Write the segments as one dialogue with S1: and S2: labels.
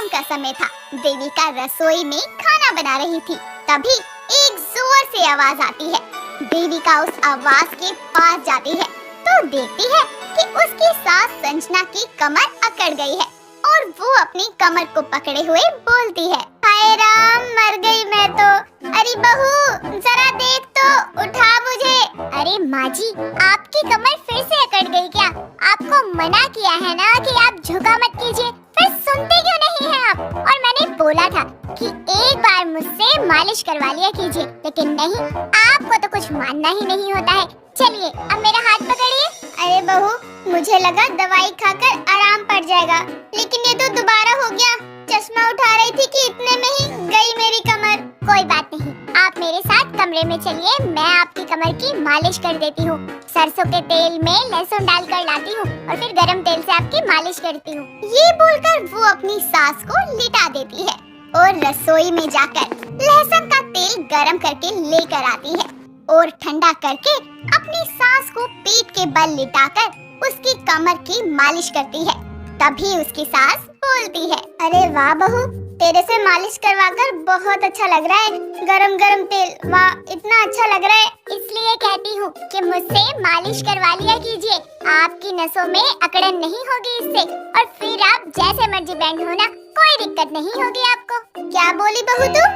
S1: शाम का समय था। देविका रसोई में खाना बना रही थी। तभी एक जोर से आवाज आती है। देविका उस आवाज के पास जाती है तो देखती है कि उसकी सास संजना की कमर अकड़ गई है और वो अपनी कमर को पकड़े हुए बोलती है, हाय राम, मर गई मैं तो। अरे बहू जरा देख तो, उठा मुझे। अरे माँ जी, आपकी कमर फिर से अकड़ गई क्या? आपको मना किया है ना कि आप झुका मत कीजिए, फिर सुनते क्यों नहीं हैं आप? और मैंने बोला था कि एक बार मुझसे मालिश करवा लिया कीजिए, लेकिन नहीं, आपको तो कुछ मानना ही नहीं होता है। चलिए अब मेरा हाथ पकड़िए। अरे बहू, मुझे लगा दवाई खाकर आराम पड़ जाएगा, लेकिन ये तो दोबारा हो गया। चश्मा उठा रही थी कि इतने में ही गई मेरी कमर। कोई बात नहीं, आप मेरे साथ कमरे में चलिए, मैं आपकी कमर की मालिश कर देती हूँ। सरसों के तेल में लहसुन डालकर लाती हूँ और फिर गरम तेल से आपकी मालिश करती हूँ। ये बोलकर वो अपनी सास को लिटा देती है और रसोई में जाकर लहसुन का तेल गरम करके लेकर आती है और ठंडा करके अपनी सास को पीठ के बल लिटाकर उसकी कमर की मालिश करती है। तभी उसकी सास बोलती है, अरे वाह बहू, तेरे से मालिश करवाकर बहुत अच्छा लग रहा है। गरम गरम तेल, वाह, इतना अच्छा लग रहा है। इसलिए कहती हूँ कि मुझसे मालिश करवा लिया कीजिए, आपकी नसों में अकड़न नहीं होगी इससे, और फिर आप जैसे मर्जी बैंड हो ना, कोई दिक्कत नहीं होगी आपको। क्या बोली बहू तू?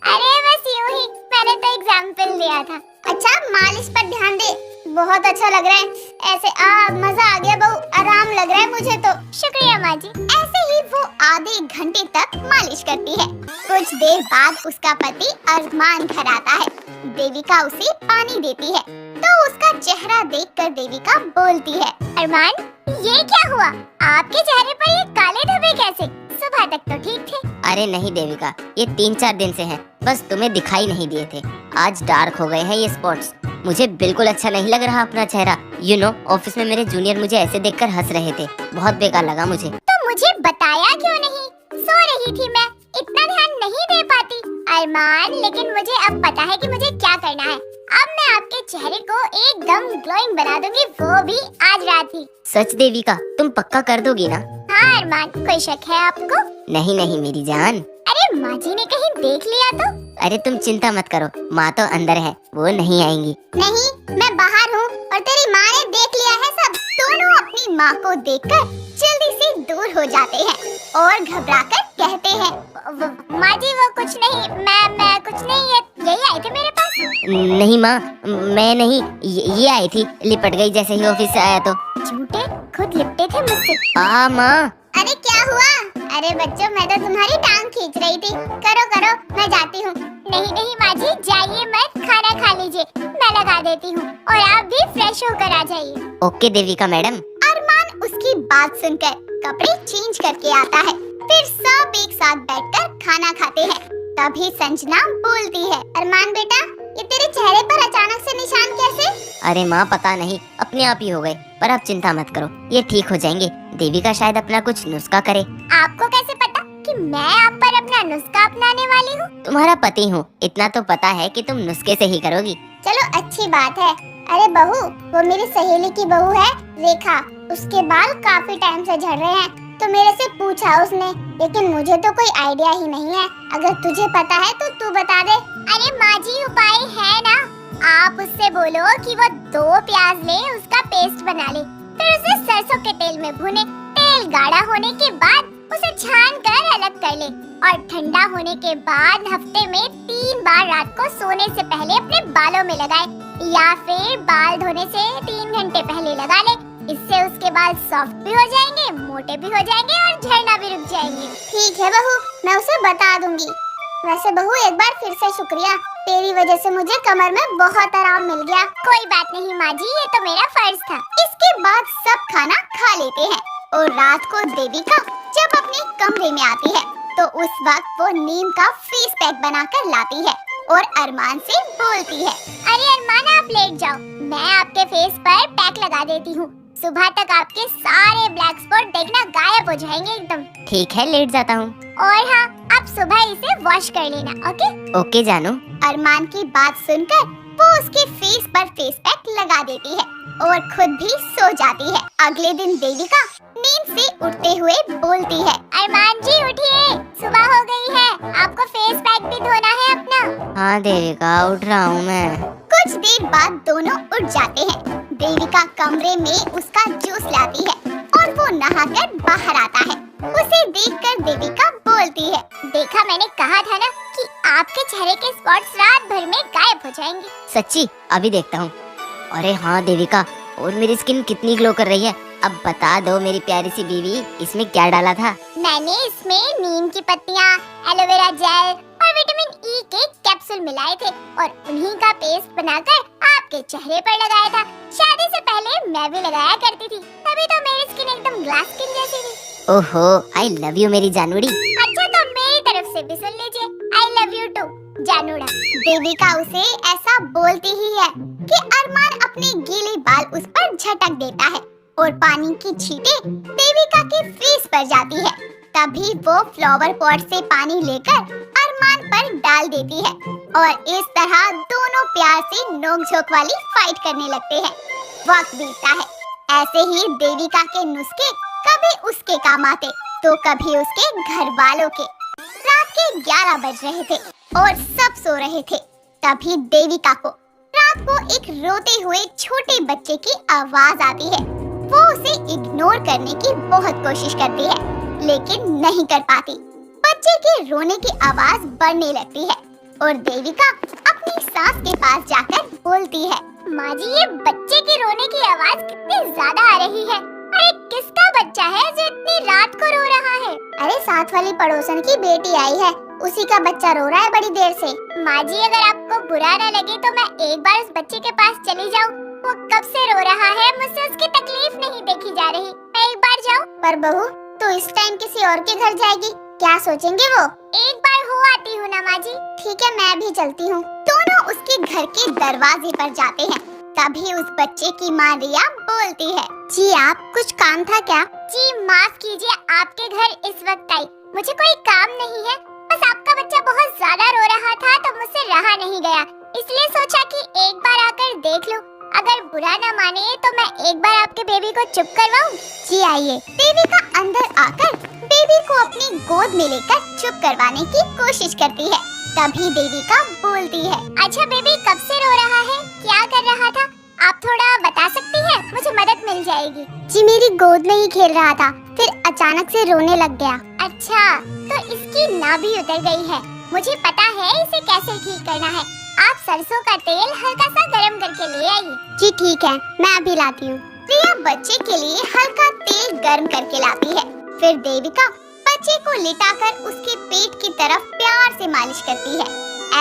S1: अरे बस यूं ही, मैंने तो एग्जाम्पल दिया था। अच्छा, मालिश पर ध्यान दे, बहुत अच्छा लग रहा है। ऐसे मजा आ गया बहू, आराम लग रहा है मुझे तो। शुक्रिया माँ जी। ऐसे ही वो आधे घंटे तक मालिश करती है। कुछ देर बाद उसका पति अरमान घर आता है। देविका उसे पानी देती है तो उसका चेहरा देखकर देविका बोलती है, अरमान, ये क्या हुआ? आपके चेहरे पर ये काले धब्बे कैसे? सुबह तक तो ठीक थे।
S2: अरे नहीं देविका, ये 3-4 दिन से हैं, बस तुम्हें दिखाई नहीं दिए थे। आज डार्क हो गए हैं ये स्पॉट्स। मुझे बिल्कुल अच्छा नहीं लग रहा अपना चेहरा। ऑफिस में मेरे जूनियर मुझे ऐसे देखकर हंस रहे थे, बहुत बेकार लगा मुझे।
S1: तो मुझे बताया क्यों नहीं? सो रही थी मैं, इतना ध्यान नहीं दे पाती। अरमान, लेकिन मुझे अब पता है कि मुझे क्या करना है। अब मैं आपके चेहरे को एकदम ग्लोइंग बना दूंगी, वो भी आज रात ही।
S2: सच देविका, तुम पक्का कर दोगी ना?
S1: हाँ अरमान, कोई शक है आपको?
S2: नहीं नहीं मेरी जान।
S1: अरे माँ जी ने कहीं देख लिया तो?
S2: अरे तुम चिंता मत करो, माँ तो अंदर है, वो नहीं आएंगी।
S1: नहीं, मैं बाहर हूँ और तेरी माँ ने देख लिया है सब। दोनों अपनी माँ को देखकर जल्दी से दूर हो जाते हैं और घबराकर कहते हैं, माँ जी वो कुछ नहीं, मैं कुछ नहीं, यही आए थे मेरे पास।
S2: नहीं माँ, मैं नहीं, ये आई थी, लिपट गई जैसे ही ऑफिस से आया तो।
S1: झूठे, खुद लिपटे थे मुझसे।
S2: माँ।
S1: अरे क्या हुआ? अरे बच्चों, मैं तो तुम्हारी टांग खींच रही थी। करो करो, मैं जाती हूँ। नहीं नहीं माँ जी, जाइए मत, खाना खा लीजिए, मैं लगा देती हूँ, और आप भी फ्रेश होकर आ जाइए।
S2: Okay Devika madam.
S1: अरमान उसकी बात सुनकर कपड़े चेंज करके आता है। फिर सब एक साथ बैठकर खाना खाते हैं। तभी संजना बोलती है, अरमान बेटा, ये तेरे चेहरे पर अचानक से निशान कैसे?
S2: अरे माँ पता नहीं, अपने आप ही हो गए, पर आप चिंता मत करो, ये ठीक हो जाएंगे। देविका शायद अपना कुछ नुस्खा करे।
S1: आपको कैसे पता कि मैं आप पर अपना नुस्खा अपनाने वाली हूँ?
S2: तुम्हारा पति हूँ, इतना तो पता है कि तुम नुस्खे से ही करोगी।
S1: चलो अच्छी बात है। अरे बहू, वो मेरी सहेली की बहू है रेखा, उसके बाल काफी टाइम से झड़ रहे हैं, तो मेरे से पूछा उसने, लेकिन मुझे तो कोई आइडिया ही नहीं है। अगर तुझे पता है तो तू बता दे। अरे माँ जी, उपाय है ना, आप उससे बोलो कि वो 2 प्याज ले, उसका पेस्ट बना ले, फिर उसे सरसों के तेल में भुने। तेल गाढ़ा होने के बाद उसे छान कर अलग कर ले, और ठंडा होने के बाद हफ्ते में 3 बार रात को सोने से पहले अपने बालों में लगाए, या फिर बाल धोने से 3 घंटे पहले लगा ले। इससे उसके बाल सॉफ्ट भी हो जाएंगे, मोटे भी हो जाएंगे और झड़ना भी रुक जाएंगे। ठीक है बहू, मैं उसे बता दूंगी। वैसे बहू, एक बार फिर से शुक्रिया, तेरी वजह से मुझे कमर में बहुत आराम मिल गया। कोई बात नहीं माँ जी, ये तो मेरा फर्ज था। इसके बाद सब खाना खा लेते हैं और रात को देविका जब अपने कमरे में आती है तो उस वक्त वो नीम का फेस पैक बनाकर लाती है और अरमान से बोलती है, अरे अरमान, आप लेट जाओ, मैं आपके फेस पर पैक लगा देती हूँ। सुबह तक आपके सारे ब्लैक स्पॉट देखना गायब हो जाएंगे एकदम।
S2: ठीक है, लेट जाता हूँ।
S1: और हाँ, आप सुबह इसे वॉश कर लेना। ओके?
S2: ओके जानू।
S1: अरमान की बात सुनकर वो उसके फेस पर फेस पैक लगा देती है और खुद भी सो जाती है। अगले दिन देविका नींद से उठते हुए बोलती है, अरमान जी उठिए, सुबह हो गई है, आपको फेस पैक भी धोना है अपना।
S2: हाँ देविका, उठ रहा हूँ मैं।
S1: कुछ देर बाद दोनों उठ जाते हैं। देविका कमरे में उसका जूस लाती है और वो नहाकर बाहर आता है। उसे देखकर देविका बोलती है, देखा मैंने कहा था ना कि आपके चेहरे के स्पॉट्स रात भर में गायब हो जाएंगे।
S2: सच्ची? अभी देखता हूँ। अरे हाँ देविका, और मेरी स्किन कितनी ग्लो कर रही है। अब बता दो मेरी प्यारी सी बीवी, इसमें क्या डाला था?
S1: मैंने इसमें नीम की पत्तियाँ, एलोवेरा जेल और विटामिन ई के कैप्सूल मिलाए थे और उन्हीं का पेस्ट बनाकर आपके चेहरे पर लगाया था। शादी से पहले मैं भी लगाया करती थी, तभी तो मेरी स्किन एकदम ग्लास स्किन जैसी थी।
S2: ओहो, आई लव यू मेरी जानूड़ी।
S1: अच्छा तो मेरी तरफ से भी सुन लीजिए, आई लव यू टू जानूड़ा। देविका उसे ऐसा बोलती ही है कि अरमान अपने गीले बाल उस पर झटक देता है और पानी की छींटें देविका के फेस पर जाती है। तभी वो फ्लावर पॉट से पानी लेकर अरमान पर डाल देती है और इस तरह दोनों प्यार से नोक-झोंक वाली फाइट करने लगते हैं। वक्त बीतता है। ऐसे ही देविका के नुस्खे कभी उसके काम आते तो कभी उसके घर वालों के। रात के 11 बज रहे थे और सब सो रहे थे। तभी देविका को रात को एक रोते हुए छोटे बच्चे की आवाज आती है। वो उसे इग्नोर करने की बहुत कोशिश करती है लेकिन नहीं कर पाती। बच्चे के रोने की आवाज बढ़ने लगती है और देविका अपनी सास के पास जाकर बोलती है, माँ जी ये बच्चे के रोने की आवाज कितनी ज्यादा आ रही है। अरे किसका बच्चा है जो इतनी रात को रो रहा है? अरे साथ वाली पड़ोसन की बेटी आई है, उसी का बच्चा रो रहा है बड़ी देर से। माँ जी अगर आपको बुरा न लगे तो मैं एक बार उस बच्चे के पास चली जाऊँ। वो कब से रो रहा है, मुझसे उसकी तकलीफ नहीं देखी जा रही। मैं एक बार जाऊँ? पर बहू तो इस टाइम किसी और के घर जाएगी, क्या सोचेंगे वो? एक बार हो आती हूँ ना माँ जी। ठीक है मैं भी चलती हूँ। दोनों उसके घर के दरवाजे पर जाते हैं। तभी उस बच्चे की माँ रिया बोलती है, जी आप कुछ काम था क्या? जी माफ कीजिए आपके घर इस वक्त आई, मुझे कोई काम नहीं है, बस आपका बच्चा बहुत ज्यादा रो रहा था तो मुझसे रहा नहीं गया, इसलिए सोचा कि एक बार आकर देख लूं। अगर बुरा न माने तो मैं एक बार आपके बेबी को चुप करवाऊं? जी आइए। देविका अंदर आकर बेबी को अपनी गोद में लेकर चुप करवाने की कोशिश करती है। तभी देविका बोलती है, अच्छा बेबी कब से रो रहा है, क्या कर रहा था, आप थोड़ा बता सकती हैं? मुझे मदद मिल जाएगी। जी मेरी गोद में ही खेल रहा था, फिर अचानक से रोने लग गया। अच्छा तो इसकी नाभि उतर गई है, मुझे पता है इसे कैसे ठीक करना है। आप सरसों का तेल हल्का सा गरम करके ले आइए। जी ठीक है मैं अभी लाती हूँ। प्रिया बच्चे के लिए हल्का तेल गर्म करके लाती है। फिर देविका बच्चे को लिटाकर उसके पेट की तरफ प्यार से मालिश करती है।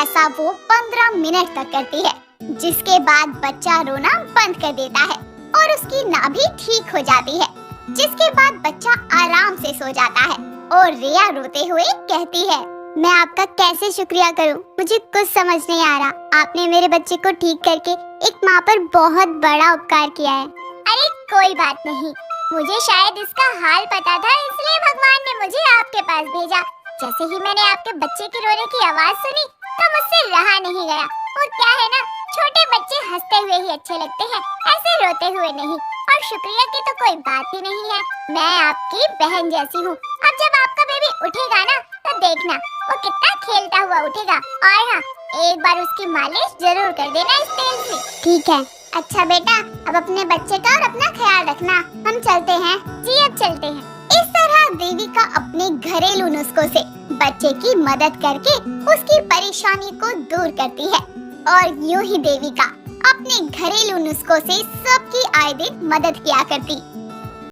S1: ऐसा वो 15 मिनट तक करती है, जिसके बाद बच्चा रोना बंद कर देता है और उसकी नाभि ठीक हो जाती है। जिसके बाद बच्चा आराम से सो जाता है और रिया रोते हुए कहती है, मैं आपका कैसे शुक्रिया करूं? मुझे कुछ समझ नहीं आ रहा। आपने मेरे बच्चे को ठीक करके एक माँ पर बहुत बड़ा उपकार किया है। अरे कोई बात नहीं, मुझे शायद इसका हाल पता था इसलिए भगवान ने मुझे आपके पास भेजा। जैसे ही मैंने आपके बच्चे के रोने की आवाज सुनी तो मुझसे रहा नहीं गया। और क्या है ना, छोटे बच्चे हंसते हुए ही अच्छे लगते हैं, ऐसे रोते हुए नहीं। और शुक्रिया की तो कोई बात ही नहीं है, मैं आपकी बहन जैसी हूँ। अब जब आपका बेबी उठेगा ना तो देखना वो कितना खेलता हुआ उठेगा। और हाँ एक बार उसकी मालिश जरूर कर देना इस तेल से। ठीक है। अच्छा बेटा अब अपने बच्चे का और अपना ख्याल रखना, हम चलते हैं। जी अब चलते हैं। इस तरह देविका अपने घरेलू नुस्खों से बच्चे की मदद करके उसकी परेशानी को दूर करती है। और यूं ही देविका अपने घरेलू नुस्खों से सबकी आए दिन मदद किया करती।